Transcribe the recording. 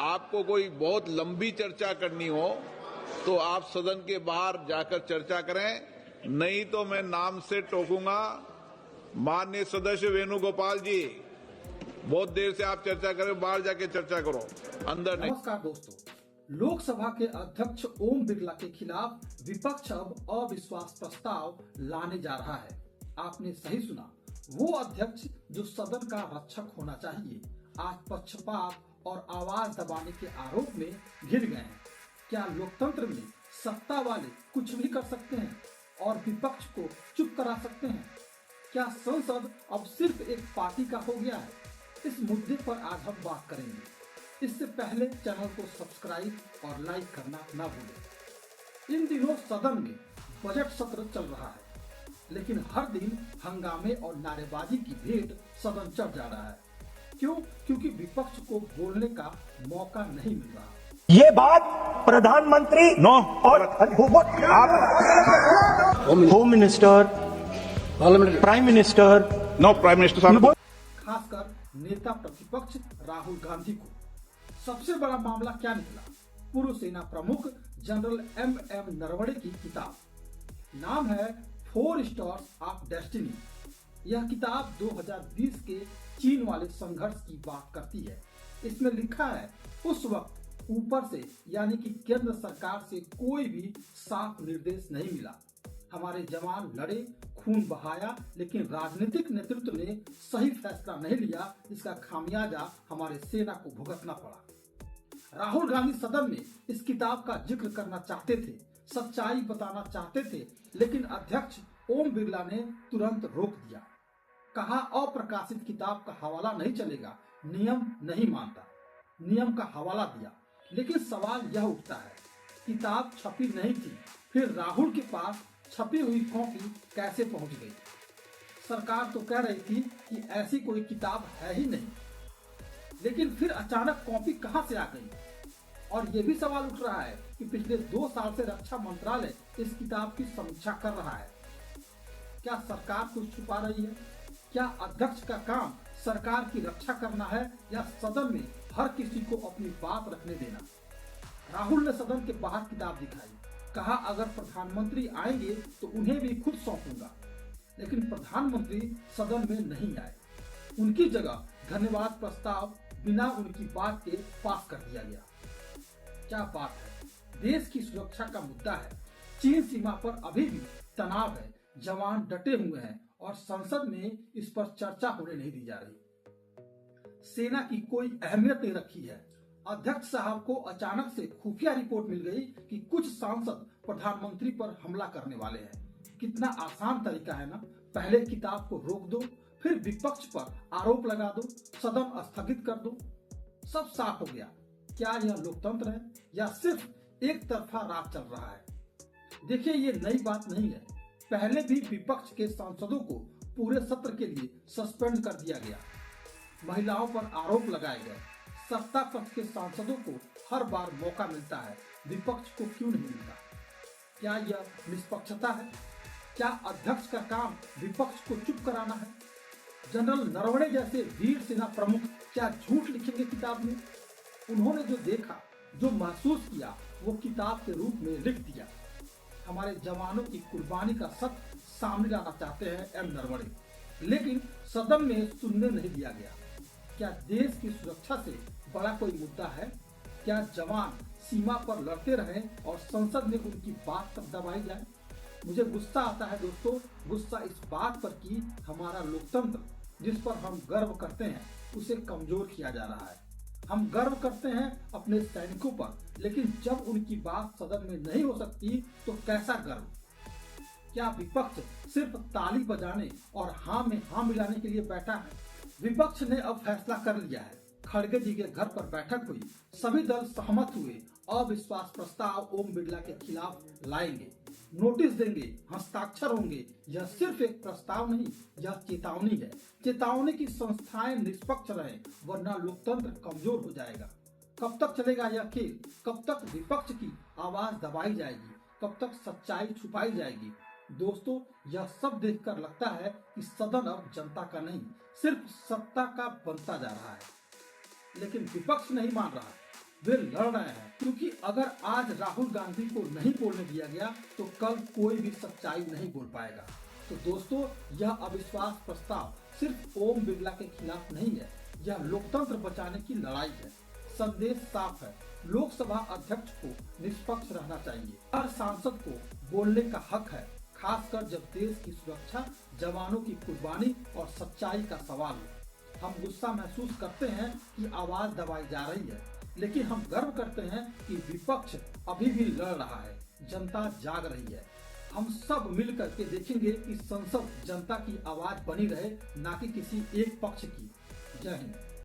आपको कोई बहुत लंबी चर्चा करनी हो तो आप सदन के बाहर जाकर चर्चा करें, नहीं तो मैं नाम से टोकूंगा। माननीय सदस्य वेणुगोपाल जी, बहुत देर से आप चर्चा करें, बाहर जाके चर्चा करो, अंदर नहीं। नमस्कार दोस्तों, लोकसभा के अध्यक्ष ओम बिरला के खिलाफ विपक्ष अब अविश्वास प्रस्ताव लाने जा रहा है। आपने सही सुना, वो अध्यक्ष जो सदन का रक्षक होना चाहिए, आज पक्षपात और आवाज दबाने के आरोप में घिर गए हैं। क्या लोकतंत्र में सत्ता वाले कुछ भी कर सकते हैं और विपक्ष को चुप करा सकते हैं? क्या संसद अब सिर्फ एक पार्टी का हो गया है? इस मुद्दे पर आज हम बात करेंगे। इससे पहले चैनल को सब्सक्राइब और लाइक करना ना भूलें। इन दिनों सदन में बजट सत्र चल रहा है, लेकिन हर दिन हंगामे और नारेबाजी की भेंट सदन चढ़ जा रहा है। क्यों? क्योंकि विपक्ष को बोलने का मौका नहीं मिल रहा। ये बात प्रधानमंत्री और home minister, prime minister, prime minister साहब, खासकर नेता प्रतिपक्ष राहुल गांधी को। सबसे बड़ा मामला क्या निकला? पूर्व सेना प्रमुख जनरल एम नरवणे की किताब, नाम है 4 स्टार्स ऑफ डेस्टिनी। यह किताब 2020 के चीन वाले संघर्ष की बात करती है। इसमें लिखा है, उस वक्त ऊपर से यानी कि केंद्र सरकार से कोई भी साफ निर्देश नहीं मिला। हमारे जवान लड़े, खून बहाया, लेकिन राजनीतिक नेतृत्व ने सही फैसला नहीं लिया। इसका खामियाजा हमारे सेना को भुगतना पड़ा। राहुल गांधी सदन में इस किताब का जिक्र करना चाहते थे, सच्चाई बताना चाहते थे, लेकिन अध्यक्ष ओम बिरला ने तुरंत रोक दिया। कहा, अप्रकाशित किताब का हवाला नहीं चलेगा, नियम नहीं मानता। नियम का हवाला दिया, लेकिन सवाल यह उठता है, किताब छपी नहीं थी, फिर राहुल के पास छपी हुई कॉपी कैसे पहुंच गई? सरकार तो कह रही थी कि ऐसी कोई किताब है ही नहीं, लेकिन फिर अचानक कॉपी कहां से आ गई? और यह भी सवाल उठ रहा है कि पिछले 2 साल से रक्षा मंत्रालय इस किताब की समीक्षा कर रहा है। क्या सरकार कुछ छुपा रही है? क्या अध्यक्ष का काम सरकार की रक्षा करना है या सदन में हर किसी को अपनी बात रखने देना? राहुल ने सदन के बाहर किताब दिखाई, कहा अगर प्रधानमंत्री आएंगे तो उन्हें भी खुद सौंपूंगा, लेकिन प्रधानमंत्री सदन में नहीं आए। उनकी जगह धन्यवाद प्रस्ताव बिना उनकी बात के पास कर दिया गया। क्या बात है! देश की सुरक्षा का मुद्दा है, चीन सीमा पर अभी भी तनाव है, जवान डटे हुए हैं और संसद में इस पर चर्चा होने नहीं दी जा रही। सेना की कोई अहमियत नहीं रखी है। अध्यक्ष साहब को अचानक से खुफिया रिपोर्ट मिल गई कि कुछ सांसद प्रधानमंत्री पर हमला करने वाले हैं। कितना आसान तरीका है ना, पहले किताब को रोक दो, फिर विपक्ष पर आरोप लगा दो, सदन स्थगित कर दो, सब साफ हो गया। क्या यह लोकतंत्र है या सिर्फ एक तरफा राज चल रहा है? देखिए, ये नई बात नहीं है। पहले भी विपक्ष के सांसदों को पूरे सत्र के लिए सस्पेंड कर दिया गया, महिलाओं पर आरोप लगाए गए। सत्ता पक्ष के सांसदों को हर बार मौका मिलता है, विपक्ष को क्यों नहीं मिलता? क्या यह निष्पक्षता है? क्या अध्यक्ष का काम विपक्ष को चुप कराना है? जनरल नरवणे जैसे वीर सेना प्रमुख क्या झूठ लिखेंगे किताब में? उन्होंने जो देखा, जो महसूस किया, वो किताब के रूप में लिख दिया। हमारे जवानों की कुर्बानी का सत्य सामने लाना चाहते हैं एम नरवणे, लेकिन सदन में सुनने नहीं दिया गया। क्या देश की सुरक्षा से बड़ा कोई मुद्दा है? क्या जवान सीमा पर लड़ते रहें और संसद में उनकी बात तक दबाई जाए? मुझे गुस्सा आता है दोस्तों, गुस्सा इस बात पर कि हमारा लोकतंत्र, जिस पर हम गर्व करते हैं, उसे कमजोर किया जा रहा है। हम गर्व करते हैं अपने सैनिकों पर, लेकिन जब उनकी बात सदन में नहीं हो सकती तो कैसा गर्व? क्या विपक्ष सिर्फ ताली बजाने और हाँ में हाँ मिलाने के लिए बैठा है? विपक्ष ने अब फैसला कर लिया है। खड़गे जी के घर पर बैठक हुई, सभी दल सहमत हुए, अविश्वास प्रस्ताव ओम बिरला के खिलाफ लाएंगे, नोटिस देंगे, हस्ताक्षर होंगे। यह सिर्फ एक प्रस्ताव नहीं, यह चेतावनी है। चेतावनी की संस्थाएं निष्पक्ष रहें, वरना लोकतंत्र कमजोर हो जाएगा। कब तक चलेगा यह खेल? कब तक विपक्ष की आवाज दबाई जाएगी? कब तक सच्चाई छुपाई जाएगी? दोस्तों, यह सब देखकर लगता है कि सदन अब जनता का नहीं, सिर्फ सत्ता का बनता जा रहा है। लेकिन विपक्ष नहीं मान रहा। वे लड़ रहे हैं, क्योंकि अगर आज राहुल गांधी को नहीं बोलने दिया गया तो कल कोई भी सच्चाई नहीं बोल पाएगा। तो दोस्तों, यह अविश्वास प्रस्ताव सिर्फ ओम बिरला के खिलाफ नहीं है, यह लोकतंत्र बचाने की लड़ाई है। संदेश साफ है, लोकसभा अध्यक्ष को निष्पक्ष रहना चाहिए। हर सांसद को बोलने का हक है, खासकर जब देश की सुरक्षा, जवानों की कुर्बानी और सच्चाई का सवाल हो। हम गुस्सा महसूस करते हैं कि आवाज दबाई जा रही है, लेकिन हम गर्व करते हैं कि विपक्ष अभी भी लड़ रहा है, जनता जाग रही है। हम सब मिल करके देखेंगे कि संसद जनता की आवाज बनी रहे, ना कि किसी एक पक्ष की। जय हिंद।